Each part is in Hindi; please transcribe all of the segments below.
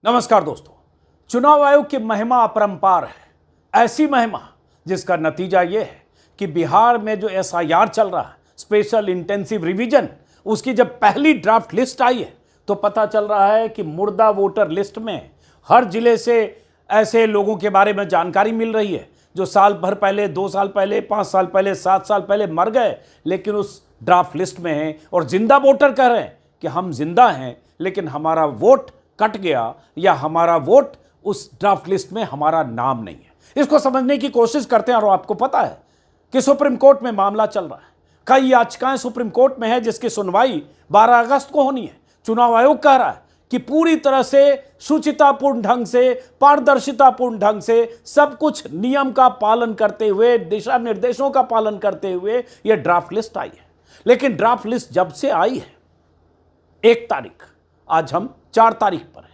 नमस्कार दोस्तों, चुनाव आयोग की महिमा अपरंपार है। ऐसी महिमा जिसका नतीजा यह है कि बिहार में जो एसआईआर चल रहा है, स्पेशल इंटेंसिव रिवीजन, उसकी जब पहली ड्राफ्ट लिस्ट आई है तो पता चल रहा है कि मुर्दा वोटर लिस्ट में हर जिले से ऐसे लोगों के बारे में जानकारी मिल रही है जो साल भर पहले, 2 साल पहले, 5 साल पहले, 7 साल पहले मर गए, लेकिन उस ड्राफ्ट लिस्ट में हैं और जिंदा वोटर कह रहे हैं कि हम जिंदा हैं लेकिन हमारा वोट कट गया या हमारा वोट उस ड्राफ्ट लिस्ट में हमारा नाम नहीं है। इसको समझने की कोशिश करते हैं और आपको पता है कि सुप्रीम कोर्ट में मामला चल रहा है। कई याचिकाएं सुप्रीम कोर्ट में है जिसकी सुनवाई 12 अगस्त को होनी है। चुनाव आयोग कह रहा है कि पूरी तरह से शुचितापूर्ण ढंग से, पारदर्शितापूर्ण ढंग से, सब कुछ नियम का पालन करते हुए, दिशा निर्देशों का पालन करते हुए यह ड्राफ्ट लिस्ट आई है। लेकिन ड्राफ्ट लिस्ट जब से आई है 1 तारीख, आज हम 4 तारीख पर हैं,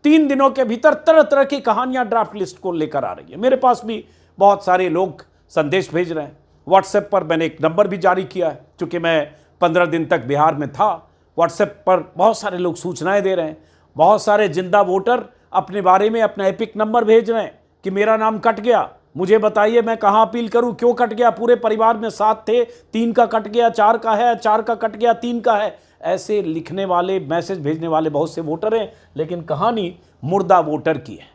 3 दिनों के भीतर तरह तरह की कहानियां ड्राफ्ट लिस्ट को लेकर आ रही है। मेरे पास भी बहुत सारे लोग संदेश भेज रहे हैं। व्हाट्सएप पर मैंने एक नंबर भी जारी किया है, क्योंकि मैं 15 दिन तक बिहार में था। व्हाट्सएप पर बहुत सारे लोग सूचनाएं दे रहे हैं। बहुत सारे जिंदा वोटर अपने बारे में अपना एपिक नंबर भेज रहे हैं कि मेरा नाम कट गया, मुझे बताइए मैं कहाँ अपील करूँ, क्यों कट गया, पूरे परिवार में 7 थे, 3 का कट गया, 4 का है, 4 का कट गया, 3 का है। ऐसे लिखने वाले, मैसेज भेजने वाले बहुत से वोटर हैं, लेकिन कहानी मुर्दा वोटर की है।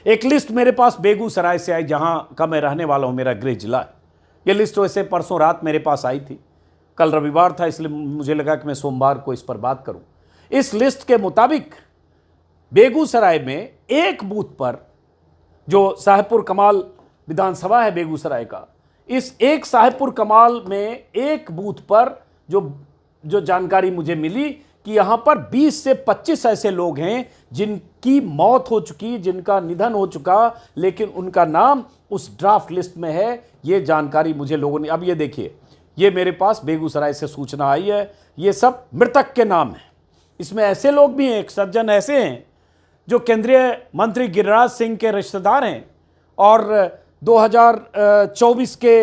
एक लिस्ट मेरे पास बेगूसराय से आई, जहां का मैं रहने वाला हूं, मेरा गृह जिला है। ये लिस्ट वैसे परसों रात मेरे पास आई थी। कल रविवार था, इसलिए मुझे लगा कि मैं सोमवार को इस पर बात करूं। इस लिस्ट के मुताबिक बेगूसराय में एक बूथ पर, जो साहेबपुर कमाल विधानसभा है बेगूसराय का, इस एक साहेबपुर कमाल में एक बूथ पर जो जानकारी मुझे मिली कि यहां पर 20 से 25 ऐसे लोग हैं जिनकी मौत हो चुकी, जिनका निधन हो चुका, लेकिन उनका नाम उस ड्राफ्ट लिस्ट में है। ये जानकारी मुझे लोगों ने, अब ये देखिए, ये मेरे पास बेगूसराय से सूचना आई है। ये सब मृतक के नाम हैं। इसमें ऐसे लोग भी हैं, एक सज्जन ऐसे हैं जो केंद्रीय मंत्री गिरिराज सिंह के रिश्तेदार हैं और 2024 के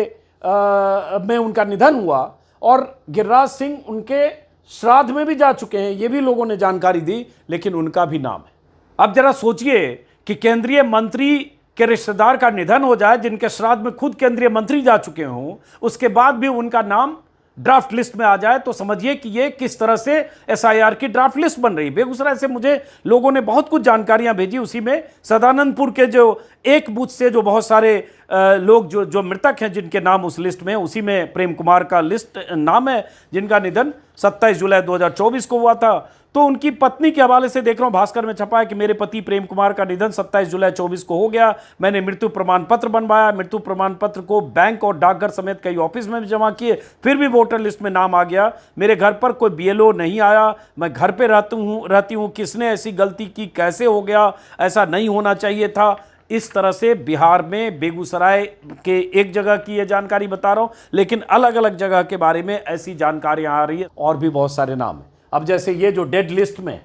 में उनका निधन हुआ और गिरिराज सिंह उनके श्राद्ध में भी जा चुके हैं। ये भी लोगों ने जानकारी दी, लेकिन उनका भी नाम है। अब जरा सोचिए कि केंद्रीय मंत्री के रिश्तेदार का निधन हो जाए, जिनके श्राद्ध में खुद केंद्रीय मंत्री जा चुके हों, उसके बाद भी उनका नाम ड्राफ्ट लिस्ट में आ जाए, तो समझिए कि ये किस तरह से एसआईआर की ड्राफ्ट लिस्ट बन रही है। बेगूसराय से मुझे लोगों ने बहुत कुछ जानकारियां भेजी। उसी में सदानंदपुर के जो एक बूथ से जो बहुत सारे लोग जो मृतक हैं, जिनके नाम उस लिस्ट में, उसी में प्रेम कुमार का लिस्ट नाम है, जिनका निधन 27 जुलाई 2024 को हुआ था। तो उनकी पत्नी के हवाले से देख रहा हूं, भास्कर में छपा है कि मेरे पति प्रेम कुमार का निधन 27 जुलाई 24 को हो गया। मैंने मृत्यु प्रमाण पत्र बनवाया। मृत्यु प्रमाण पत्र को बैंक और डाकघर समेत कई ऑफिस में भी जमा किए, फिर भी वोटर लिस्ट में नाम आ गया। मेरे घर पर कोई बीएलओ नहीं आया, मैं घर पे रहती हूँ। किसने ऐसी गलती की, कैसे हो गया, ऐसा नहीं होना चाहिए था। इस तरह से बिहार में बेगूसराय के एक जगह की ये जानकारी बता रहा हूं, लेकिन अलग अलग जगह के बारे में ऐसी जानकारियां आ रही है। और भी बहुत सारे नाम हैं। अब जैसे ये जो डेड लिस्ट में,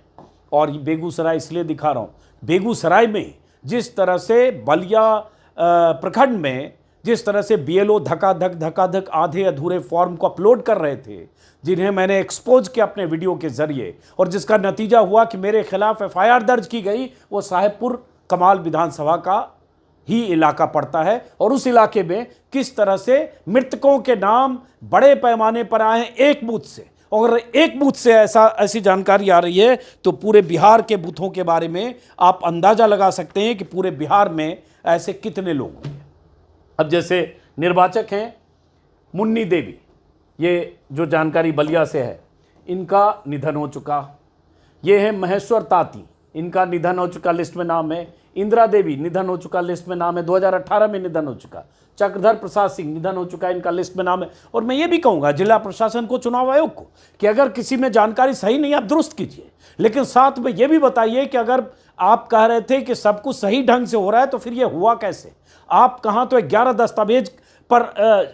और बेगूसराय इसलिए दिखा रहा हूं, बेगूसराय में जिस तरह से बलिया प्रखंड में जिस तरह से बीएलओ धकाधक आधे अधूरे फॉर्म को अपलोड कर रहे थे, जिन्हें मैंने एक्सपोज किया अपने वीडियो के जरिए, और जिसका नतीजा हुआ कि मेरे खिलाफ एफआईआर दर्ज की गई, वो साहेबपुर कमाल विधानसभा का ही इलाका पड़ता है। और उस इलाके में किस तरह से मृतकों के नाम बड़े पैमाने पर आए हैं एक बूथ से। और एक बूथ से ऐसी जानकारी आ रही है तो पूरे बिहार के बूथों के बारे में आप अंदाजा लगा सकते हैं कि पूरे बिहार में ऐसे कितने लोग होंगे। अब जैसे निर्वाचक हैं मुन्नी देवी, ये जो जानकारी बलिया से है, इनका निधन हो चुका। ये है महेश्वर ताती, इनका निधन हो चुका, लिस्ट में नाम है। इंदिरा देवी, निधन हो चुका, लिस्ट में नाम है, 2018 में निधन हो चुका। चक्रधर प्रसाद सिंह, निधन हो चुका, इनका लिस्ट में नाम है। और मैं ये भी कहूँगा जिला प्रशासन को, चुनाव आयोग को, कि अगर किसी में जानकारी सही नहीं, आप दुरुस्त कीजिए, लेकिन साथ में ये भी बताइए कि अगर आप कह रहे थे कि सब कुछ सही ढंग से हो रहा है तो फिर ये हुआ कैसे। आप कहाँ तो 11 दस्तावेज पर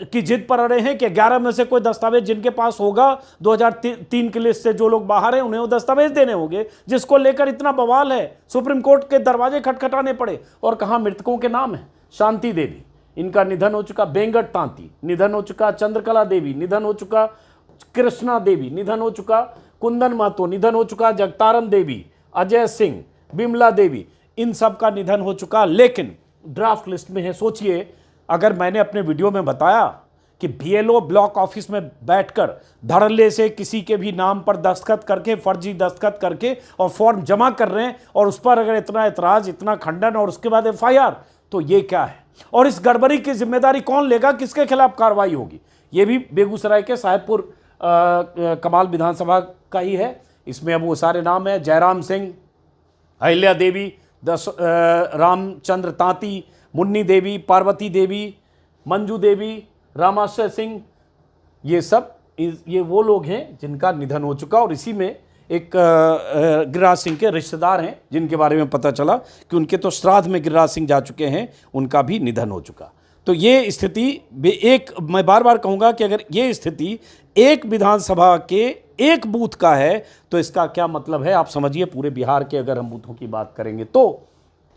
की जिद पर अड़े हैं कि 11 में से कोई दस्तावेज जिनके पास होगा, 2003 की लिस्ट से जो लोग बाहर हैं उन्हें वो दस्तावेज देने होंगे, जिसको लेकर इतना बवाल है, सुप्रीम कोर्ट के दरवाजे खटखटाने पड़े। और कहाँ मृतकों के नाम है। शांति देवी, इनका निधन हो चुका। बेंगट तांती, निधन हो चुका। चंद्रकला देवी, निधन हो चुका। कृष्णा देवी, निधन हो चुका। कुंदन महतो, निधन हो चुका। जगतारन देवी, अजय सिंह, बिमला देवी, इन सब का निधन हो चुका, लेकिन ड्राफ्ट लिस्ट में है। सोचिए, अगर मैंने अपने वीडियो में बताया कि बीएलओ ब्लॉक ऑफिस में बैठकर धड़ल्ले से किसी के भी नाम पर दस्तखत करके, फर्जी दस्तखत करके और फॉर्म जमा कर रहे हैं, और उस पर अगर इतना एतराज, इतना खंडन और उसके बाद एफआईआर, तो ये क्या है? और इस गड़बड़ी की जिम्मेदारी कौन लेगा? किसके खिलाफ कार्रवाई होगी? ये भी बेगूसराय के साहेबपुर कमाल विधानसभा का ही है। इसमें अब वो सारे नाम हैं: जयराम सिंह, अहिल्या देवी, रामचंद्र तांती, मुन्नी देवी, पार्वती देवी, मंजू देवी, रामाश्रय सिंह, ये वो लोग हैं जिनका निधन हो चुका। और इसी में एक गिरिराज सिंह के रिश्तेदार हैं जिनके बारे में पता चला कि उनके तो श्राद्ध में गिरिराज सिंह जा चुके हैं, उनका भी निधन हो चुका। तो ये स्थिति मैं बार बार कहूँगा कि अगर ये स्थिति एक विधानसभा के एक बूथ का है तो इसका क्या मतलब है आप समझिए। पूरे बिहार के अगर हम बूथों की बात करेंगे तो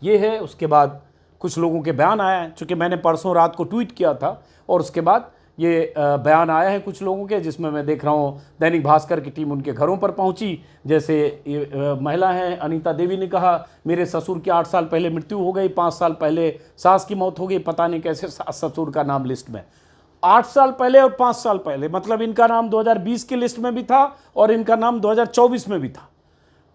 ये है। उसके बाद कुछ लोगों के बयान आया है, चूँकि मैंने परसों रात को ट्वीट किया था और उसके बाद ये बयान आया है कुछ लोगों के, जिसमें मैं देख रहा हूँ दैनिक भास्कर की टीम उनके घरों पर पहुंची। जैसे महिला हैं अनीता देवी ने कहा, मेरे ससुर की 8 साल पहले मृत्यु हो गई, 5 साल पहले सास की मौत हो गई, पता नहीं कैसे ससुर का नाम लिस्ट में। 8 साल पहले और 5 साल पहले, मतलब इनका नाम 2020 की लिस्ट में भी था और इनका नाम 2024 में भी था।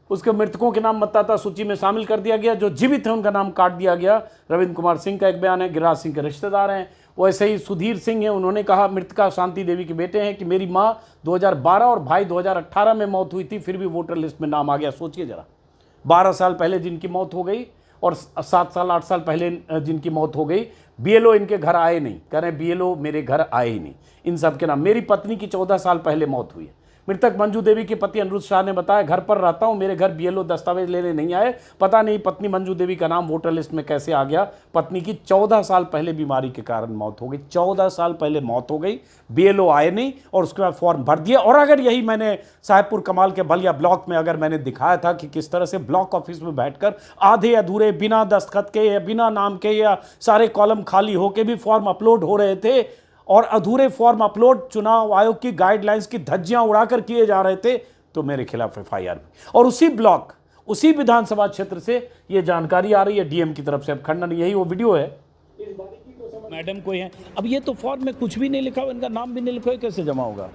उसके मृतकों के नाम मतदाता सूची में शामिल कर दिया गया, जो जीवित हैं उनका नाम काट दिया गया। रविंद्र कुमार सिंह का एक बयान है, गिरिराज सिंह के रिश्तेदार हैं। वैसे ही सुधीर सिंह हैं, उन्होंने कहा मृतका शांति देवी के बेटे हैं कि मेरी माँ 2012 और भाई 2018 में मौत हुई थी, फिर भी वोटर लिस्ट में नाम आ गया। सोचिए जरा, 12 साल पहले जिनकी मौत हो गई और 7 साल 8 साल पहले जिनकी मौत हो गई, बीएलओ इनके घर आए नहीं, कह रहे हैं बीएलओ मेरे घर आए ही नहीं। इन सब के नाम, मेरी पत्नी की 14 साल पहले मौत हुई है। मृतक मंजू देवी के पति अनिरुद्ध शाह ने बताया, घर पर रहता हूं, मेरे घर बीएलओ दस्तावेज लेने नहीं आए, पता नहीं पत्नी मंजू देवी का नाम वोटर लिस्ट में कैसे आ गया। पत्नी की 14 साल पहले बीमारी के कारण मौत हो गई, 14 साल पहले मौत हो गई, बीएलओ आए नहीं और उसके बाद फॉर्म भर दिया। और अगर यही मैंने साहेबपुर कमाल के बलिया ब्लॉक में अगर मैंने दिखाया था कि किस तरह से ब्लॉक ऑफिस में बैठकर आधे अधूरे, बिना दस्तखत के या बिना नाम के या सारे कॉलम खाली होके भी फॉर्म अपलोड हो रहे थे, और अधूरे फॉर्म अपलोड चुनाव आयोग की गाइडलाइंस की धज्जियां उड़ाकर किए जा रहे थे, तो मेरे खिलाफ एफआईआर। और उसी ब्लॉक, उसी विधानसभा क्षेत्र से ये जानकारी आ रही है डीएम की तरफ से। अब खंडन, यही वो वीडियो है, इस बारीकी को समझ मैडम कोई है। अब ये तो फॉर्म में कुछ भी नहीं लिखा हुआ, इनका नाम भी नहीं लिखा हुआ, कैसे जमा होगा?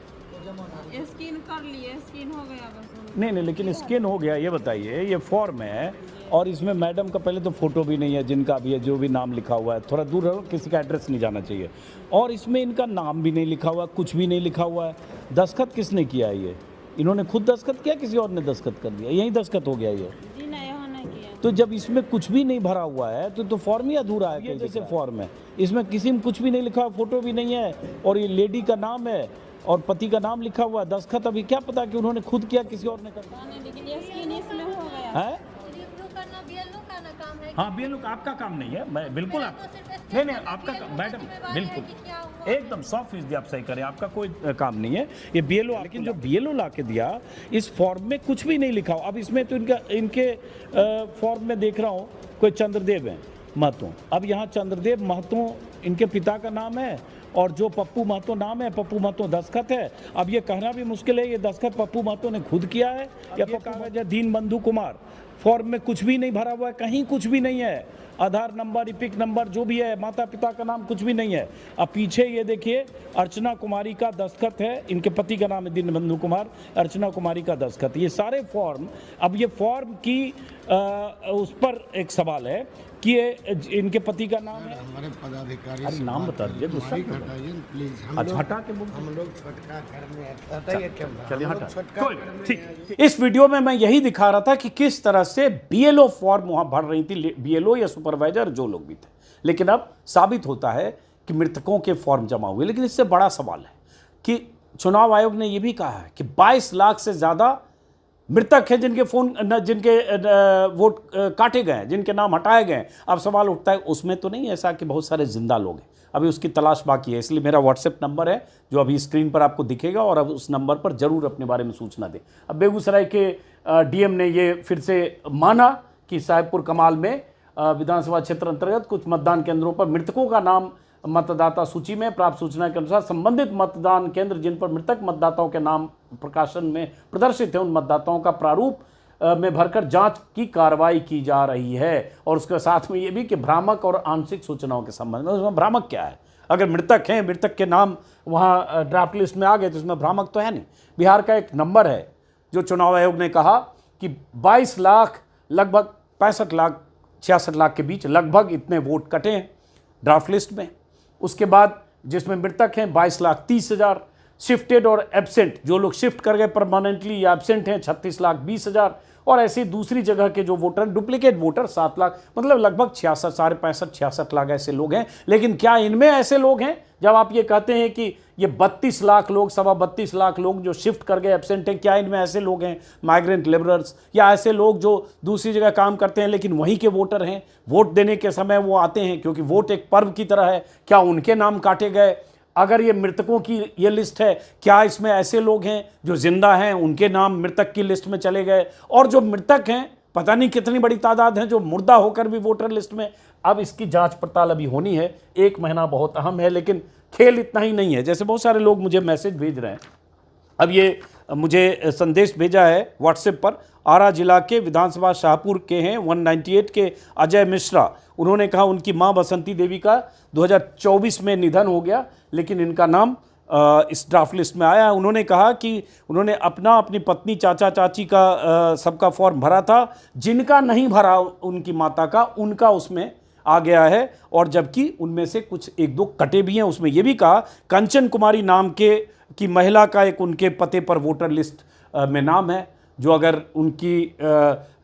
स्कैन कर लिए, स्कैन हो गया बस। नहीं, लेकिन स्कैन हो गया। ये बताइए, ये फॉर्म है और इसमें मैडम का पहले तो फोटो भी नहीं है, जिनका भी है, जो भी नाम लिखा हुआ है, थोड़ा दूर रहो, किसी का एड्रेस नहीं जाना चाहिए। और इसमें इनका नाम भी नहीं लिखा हुआ, कुछ भी नहीं लिखा हुआ है। दस्तखत किसने किया है? ये इन्होंने खुद दस्तखत किया, किसी और ने दस्तखत कर दिया? यही दस्तखत हो गया ये? जी नहीं, नहीं किया। तो जब इसमें कुछ भी नहीं भरा हुआ है तो फॉर्म ही अधूरा है। ये जैसे फॉर्म है, इसमें किसी में कुछ भी नहीं लिखा, फोटो भी नहीं है, और ये लेडी का नाम है और पति का नाम लिखा हुआ है। दस्तखत अभी क्या पता कि उन्होंने खुद किया, किसी और ने कर नहीं, लेकिन ये स्कैन इसमें हो गया है। हाँ, बीएलओ का आपका काम नहीं है, मैं बिल्कुल आप नहीं, आपका मैडम बिल्कुल एकदम 100% आप सही करें, आपका कोई काम नहीं है ये बीएलओ। लेकिन जो बीएलओ ला के दिया, इस फॉर्म में कुछ भी नहीं लिखा हो। अब इसमें तो इनके फॉर्म में देख रहा हूँ कोई चंद्रदेव है महतो। अब यहाँ चंद्रदेव महतो इनके पिता का नाम है, और जो पप्पू महतो नाम है, पप्पू महतो दस्तखत है। अब ये कहना भी मुश्किल है ये दस्तखत पप्पू महतो ने खुद किया है या कागज है दीनबंधु कुमार। फॉर्म में कुछ भी नहीं भरा हुआ है, कहीं कुछ भी नहीं है। आधार नंबर, इपिक नंबर जो भी है, माता पिता का नाम कुछ भी नहीं है। अब पीछे ये देखिए, अर्चना कुमारी का दस्तखत है, इनके पति का नाम है दीनबंधु कुमार, अर्चना कुमारी का दस्तखत। ये सारे फॉर्म, अब ये फॉर्म की उस पर एक सवाल है कि इनके पति का नाम है, हमारे पदाधिकारी। अरे नाम बता दीजिए, गुस्सा क्यों? प्लीज, अच्छा हटा के बोल, हम लोग छोटका घर में बताइए क्या? चलिए हटा, ठीक। इस वीडियो में मैं यही दिखा रहा था कि किस तरह से बीएलओ फॉर्म वहां भर रही थी, बीएलओ या सुपरवाइजर जो लोग भी थे। लेकिन अब साबित होता है कि मृतकों के फॉर्म जमा हुए। लेकिन इससे बड़ा सवाल है कि चुनाव आयोग ने यह भी कहा है कि 22 लाख से ज्यादा मृतक हैं जिनके जिनके वोट काटे गए हैं, जिनके नाम हटाए गए हैं। अब सवाल उठता है, उसमें तो नहीं ऐसा कि बहुत सारे जिंदा लोग हैं? अभी उसकी तलाश बाकी है। इसलिए मेरा व्हाट्सएप नंबर है जो अभी स्क्रीन पर आपको दिखेगा, और अब उस नंबर पर जरूर अपने बारे में सूचना दें। अब बेगूसराय के डीएम ने ये फिर से माना कि साहेबपुर कमाल में विधानसभा क्षेत्र अंतर्गत कुछ मतदान केंद्रों पर मृतकों का नाम मतदाता सूची में प्राप्त सूचना के अनुसार संबंधित मतदान केंद्र जिन पर मृतक मतदाताओं के नाम प्रकाशन में प्रदर्शित है, उन मतदाताओं का प्रारूप में भरकर जांच की कार्रवाई की जा रही है। और उसके साथ में ये भी कि भ्रामक और आंशिक सूचनाओं के संबंध में, उसमें भ्रामक क्या है? अगर मृतक हैं, मृतक के नाम वहाँ ड्राफ्ट लिस्ट में आ गए तो इसमें भ्रामक तो है नहीं। बिहार का एक नंबर है जो चुनाव आयोग ने कहा कि 22 लाख लगभग 65 लाख 66 लाख के बीच लगभग इतने वोट कटे हैं ड्राफ्ट लिस्ट में। उसके बाद जिसमें मृतक हैं 22,30,000, शिफ्टेड और एब्सेंट जो लोग शिफ्ट कर गए परमानेंटली या एब्सेंट हैं 36,20,000, और ऐसी दूसरी जगह के जो वोटर डुप्लीकेट वोटर 7 लाख, मतलब लगभग 66 साढ़े 65-66 लाख ऐसे लोग हैं। लेकिन क्या इनमें ऐसे लोग हैं? जब आप ये कहते हैं कि ये 32 लाख लोग, 32.25 लाख लोग जो शिफ्ट कर गए एब्सेंट हैं, क्या इनमें ऐसे लोग हैं माइग्रेंट लेबरर्स या ऐसे लोग जो दूसरी जगह काम करते हैं लेकिन वहीं के वोटर हैं, वोट देने के समय वो आते हैं क्योंकि वोट एक पर्व की तरह है, क्या उनके नाम काटे गए? अगर ये मृतकों की ये लिस्ट है, क्या इसमें ऐसे लोग हैं जो जिंदा हैं, उनके नाम मृतक की लिस्ट में चले गए? और जो मृतक हैं पता नहीं कितनी बड़ी तादाद है जो मुर्दा होकर भी वोटर लिस्ट में। अब इसकी जांच पड़ताल अभी होनी है, 1 महीना बहुत अहम है। लेकिन खेल इतना ही नहीं है, जैसे बहुत सारे लोग मुझे मैसेज भेज रहे हैं। अब ये मुझे संदेश भेजा है व्हाट्सएप पर, आरा जिला के विधानसभा शाहपुर के हैं 198 के अजय मिश्रा। उन्होंने कहा उनकी मां बसंती देवी का 2024 में निधन हो गया, लेकिन इनका नाम इस ड्राफ्ट लिस्ट में आया है। उन्होंने कहा कि उन्होंने अपनी पत्नी, चाचा चाची का सबका फॉर्म भरा था, जिनका नहीं भरा उनकी माता का, उनका उसमें आ गया है। और जबकि उनमें से कुछ 1-2 कटे भी हैं। उसमें यह भी कहा कंचन कुमारी नाम की महिला का एक उनके पते पर वोटर लिस्ट में नाम है, जो अगर उनकी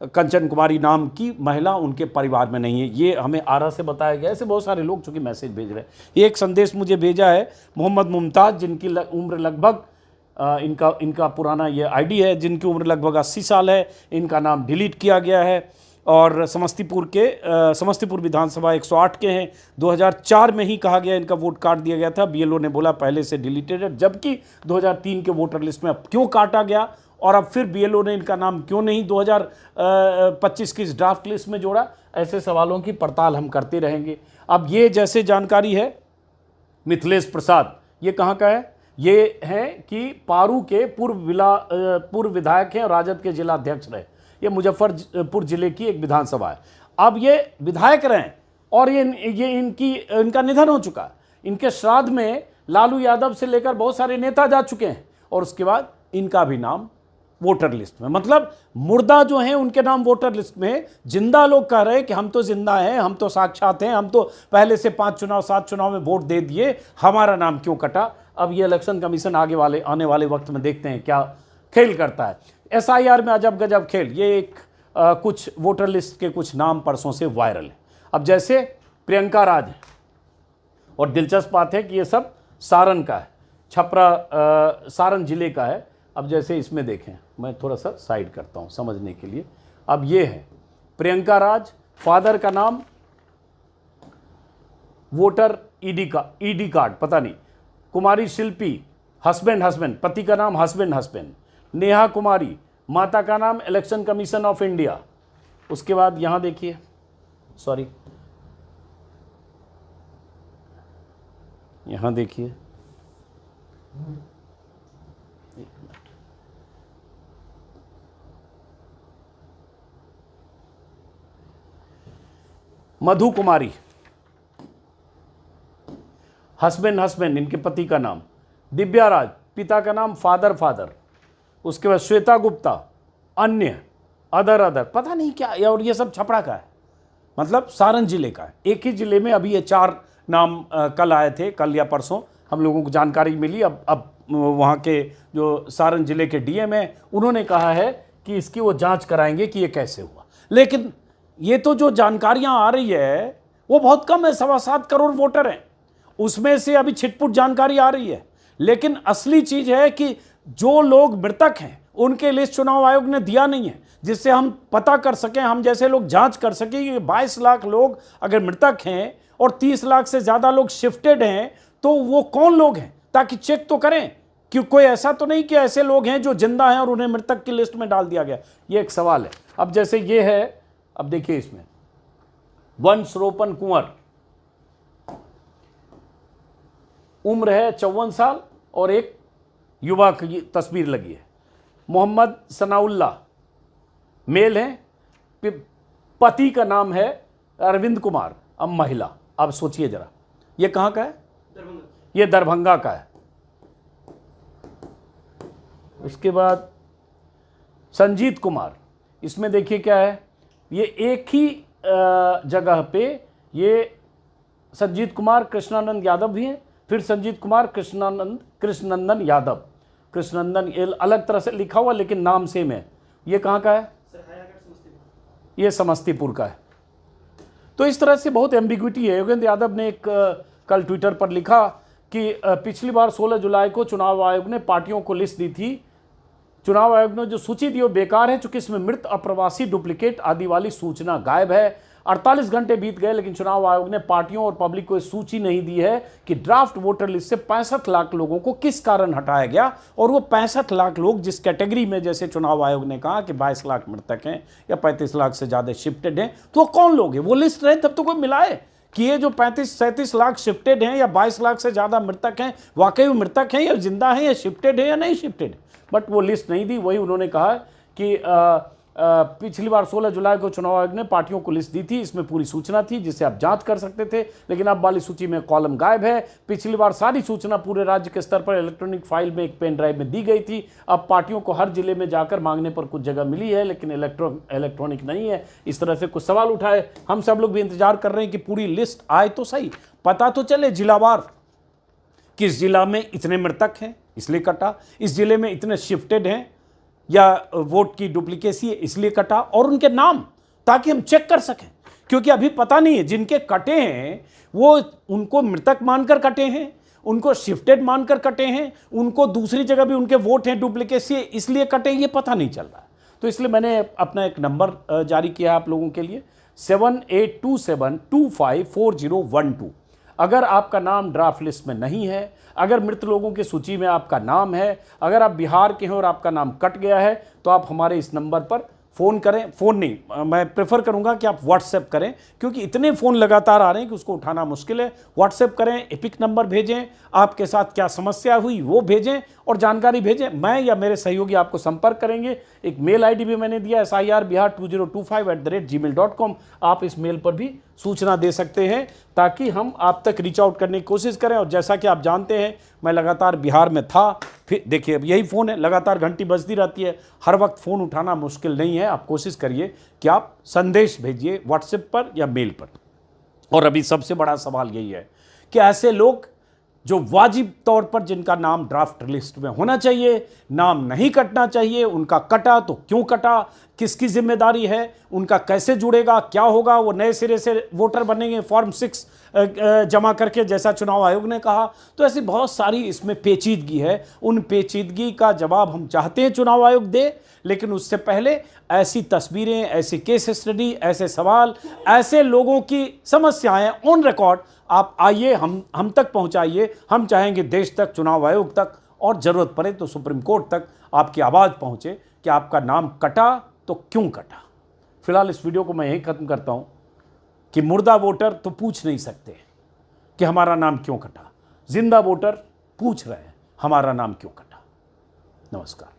कंचन कुमारी नाम की महिला उनके परिवार में नहीं है। ये हमें आरा से बताया गया। ऐसे बहुत सारे लोग चूँकि मैसेज भेज रहे हैं। एक संदेश मुझे भेजा है मोहम्मद मुमताज़, जिनकी उम्र लगभग इनका पुराना ये आईडी है, जिनकी उम्र लगभग 80 साल है। इनका नाम डिलीट किया गया है और समस्तीपुर विधानसभा 108 के हैं। 2004 में ही कहा गया इनका वोट काट दिया गया था। बीएलओ ने बोला पहले से डिलीटेड है, जबकि 2003 के वोटर लिस्ट में अब क्यों काटा गया और अब फिर बीएलओ ने इनका नाम क्यों नहीं 2025 की इस ड्राफ्ट लिस्ट में जोड़ा? ऐसे सवालों की पड़ताल हम करते रहेंगे। अब ये जैसे जानकारी है मिथिलेश प्रसाद, ये कहाँ का है? ये है कि पारू के पूर्व विधायक हैं और राजद के जिला अध्यक्ष रहे। ये मुजफ्फरपुर जिले की एक विधानसभा है। अब ये विधायक रहे और इनका निधन हो चुका। इनके श्राद्ध में लालू यादव से लेकर बहुत सारे नेता जा चुके हैं और उसके बाद इनका भी नाम वोटर लिस्ट में, मतलब मुर्दा जो हैं उनके नाम वोटर लिस्ट में। जिंदा लोग कह रहे हैं कि हम तो जिंदा हैं, हम तो साक्षात हैं, हम तो पहले से 7 चुनाव में वोट दे दिए, हमारा नाम क्यों कटा? अब ये इलेक्शन कमीशन आने वाले वक्त में देखते हैं क्या खेल करता है। एसआईआर में अजब गजब खेल। ये कुछ वोटर लिस्ट के कुछ नाम परसों से वायरल है। अब जैसे प्रियंका राज है, और दिलचस्प बात है कि ये सब सारण का है, सारण जिले का है। अब जैसे इसमें देखें, मैं थोड़ा सा साइड करता हूँ समझने के लिए। अब ये है प्रियंका राज, फादर का नाम वोटर ईडी कार्ड पता नहीं। कुमारी शिल्पी हस्बैंड, पति का नाम हस्बैंड। नेहा कुमारी, माता का नाम इलेक्शन कमीशन ऑफ इंडिया। उसके बाद यहाँ देखिए, सॉरी यहाँ देखिए, मधु कुमारी, हस्बैंड इनके पति का नाम। दिव्या राज, पिता का नाम फादर। उसके बाद श्वेता गुप्ता, अन्य, अदर पता नहीं क्या, और ये सब छपरा का है, मतलब सारण जिले का है। एक ही जिले में अभी ये 4 नाम कल आए थे, कल या परसों हम लोगों को जानकारी मिली। अब वहाँ के जो सारण जिले के डीएम हैं उन्होंने कहा है कि इसकी वो जांच कराएंगे कि ये कैसे हुआ। लेकिन ये तो जो जानकारियाँ आ रही है वो बहुत कम है, 7.25 करोड़ वोटर हैं, उसमें से अभी छिटपुट जानकारी आ रही है। लेकिन असली चीज़ है कि जो लोग मृतक हैं उनके लिस्ट चुनाव आयोग ने दिया नहीं है, जिससे हम पता कर सकें, हम जैसे लोग जांच कर सकें कि 22 लाख लोग अगर मृतक हैं और 30 लाख से ज़्यादा लोग शिफ्टेड हैं तो वो कौन लोग हैं, ताकि चेक तो करें कि कोई ऐसा तो नहीं कि ऐसे लोग हैं जो जिंदा हैं और उन्हें मृतक की लिस्ट में डाल दिया गया। ये एक सवाल है। अब जैसे ये है, अब देखिए इसमें वंशरोपण कुंवर, उम्र है 54 साल और एक युवा की तस्वीर लगी है। मोहम्मद सनाउल्ला, मेल हैं, पति का नाम है अरविंद कुमार, अब महिला। अब सोचिए जरा, ये कहाँ का है? ये दरभंगा का है। उसके बाद संजीत कुमार, इसमें देखिए क्या है, ये एक ही जगह पे ये संजीत कुमार कृष्णानंद यादव भी हैं, फिर संजीत कुमार कृष्णनंदन यादव, कृष्णनंदन ये अलग तरह से लिखा हुआ लेकिन नाम सेम है। ये कहाँ का है? ये समस्तीपुर का है। तो इस तरह से बहुत एम्बिग्विटी है। योगेंद्र यादव ने एक कल ट्विटर पर लिखा कि पिछली बार 16 जुलाई को चुनाव आयोग ने पार्टियों को लिस्ट दी थी। चुनाव आयोग ने जो सूची दी वो बेकार है, चूंकि इसमें मृत, अप्रवासी, डुप्लीकेट आदि वाली सूचना गायब है। 48 घंटे बीत गए लेकिन चुनाव आयोग ने पार्टियों और पब्लिक को सूची नहीं दी है कि ड्राफ्ट वोटर लिस्ट से 65 लाख लोगों को किस कारण हटाया गया, और वो 65 लाख लोग जिस कैटेगरी में, जैसे चुनाव आयोग ने कहा कि 22 लाख मृतक हैं या 35 लाख से ज़्यादा शिफ्टेड हैं, तो वो कौन लोग हैं? वो लिस्ट रहे तब तो कोई मिलाए कि ये जो 35-37 लाख शिफ्टेड हैं या 22 लाख से ज़्यादा मृतक हैं, वाकई वो मृतक हैं या जिंदा हैं या शिफ्टेड हैं या नहीं शिफ्टेड। बट वो लिस्ट नहीं दी। वही उन्होंने कहा कि पिछली बार 16 जुलाई को चुनाव आयोग ने पार्टियों को लिस्ट दी थी, इसमें पूरी सूचना थी जिसे आप जांच कर सकते थे, लेकिन अब वाली सूची में कॉलम गायब है। पिछली बार सारी सूचना पूरे राज्य के स्तर पर इलेक्ट्रॉनिक फाइल में एक पेन ड्राइव में दी गई थी। अब पार्टियों को हर जिले में जाकर मांगने पर कुछ जगह मिली है लेकिन इलेक्ट्रॉनिक नहीं है। इस तरह से कुछ सवाल उठाए। हम सब लोग भी इंतजार कर रहे हैं कि पूरी लिस्ट आए तो सही, पता तो चले जिलावार, किस जिला में इतने मृतक हैं इसलिए कटा, इस जिले में इतने शिफ्टेड हैं या वोट की डुप्लीकेसी है इसलिए कटा, और उनके नाम, ताकि हम चेक कर सकें। क्योंकि अभी पता नहीं है, जिनके कटे हैं वो उनको मृतक मानकर कटे हैं, उनको शिफ्टेड मानकर कटे हैं, उनको दूसरी जगह भी उनके वोट हैं डुप्लीकेसी है इसलिए कटे, ये पता नहीं चल रहा है। तो इसलिए मैंने अपना एक नंबर जारी किया आप लोगों के लिए, 7827254012। अगर आपका नाम ड्राफ्ट लिस्ट में नहीं है, अगर मृत लोगों की सूची में आपका नाम है, अगर आप बिहार के हैं और आपका नाम कट गया है, तो आप हमारे इस नंबर पर फ़ोन करें। फ़ोन नहीं, मैं प्रेफर करूंगा कि आप व्हाट्सएप करें, क्योंकि इतने फ़ोन लगातार आ रहे हैं कि उसको उठाना मुश्किल है। व्हाट्सएप करें, एपिक नंबर भेजें, आपके साथ क्या समस्या हुई वो भेजें और जानकारी भेजें। मैं या मेरे सहयोगी आपको संपर्क करेंगे। एक मेल आईडी भी मैंने दिया, sir2025@gmail.com। आप इस मेल पर भी सूचना दे सकते हैं ताकि हम आप तक रीच आउट करने की कोशिश करें। और जैसा कि आप जानते हैं, मैं लगातार बिहार में था, फिर देखिए अब यही फ़ोन है, लगातार घंटी बजती रहती है, हर वक्त फ़ोन उठाना मुश्किल नहीं है। आप कोशिश करिए कि आप संदेश भेजिए व्हाट्सएप पर या मेल पर। और अभी सबसे बड़ा सवाल यही है कि ऐसे लोग जो वाजिब तौर पर जिनका नाम ड्राफ्ट लिस्ट में होना चाहिए, नाम नहीं कटना चाहिए, उनका कटा तो क्यों कटा, किसकी जिम्मेदारी है, उनका कैसे जुड़ेगा, क्या होगा, वो नए सिरे से वोटर बनेंगे फॉर्म 6 जमा करके जैसा चुनाव आयोग ने कहा। तो ऐसी बहुत सारी इसमें पेचीदगी है। उन पेचीदगी का जवाब हम चाहते हैं चुनाव आयोग दे, लेकिन उससे पहले ऐसी तस्वीरें, ऐसी केस स्टडी, ऐसे सवाल, ऐसे लोगों की समस्याएं ऑन रिकॉर्ड आप आइए, हम तक पहुंचाइए। हम चाहेंगे देश तक, चुनाव आयोग तक, और ज़रूरत पड़े तो सुप्रीम कोर्ट तक आपकी आवाज़ पहुंचे कि आपका नाम कटा तो क्यों कटा। फिलहाल इस वीडियो को मैं यहीं ख़त्म करता हूं कि मुर्दा वोटर तो पूछ नहीं सकते कि हमारा नाम क्यों कटा, जिंदा वोटर पूछ रहे हैं हमारा नाम क्यों कटा। नमस्कार।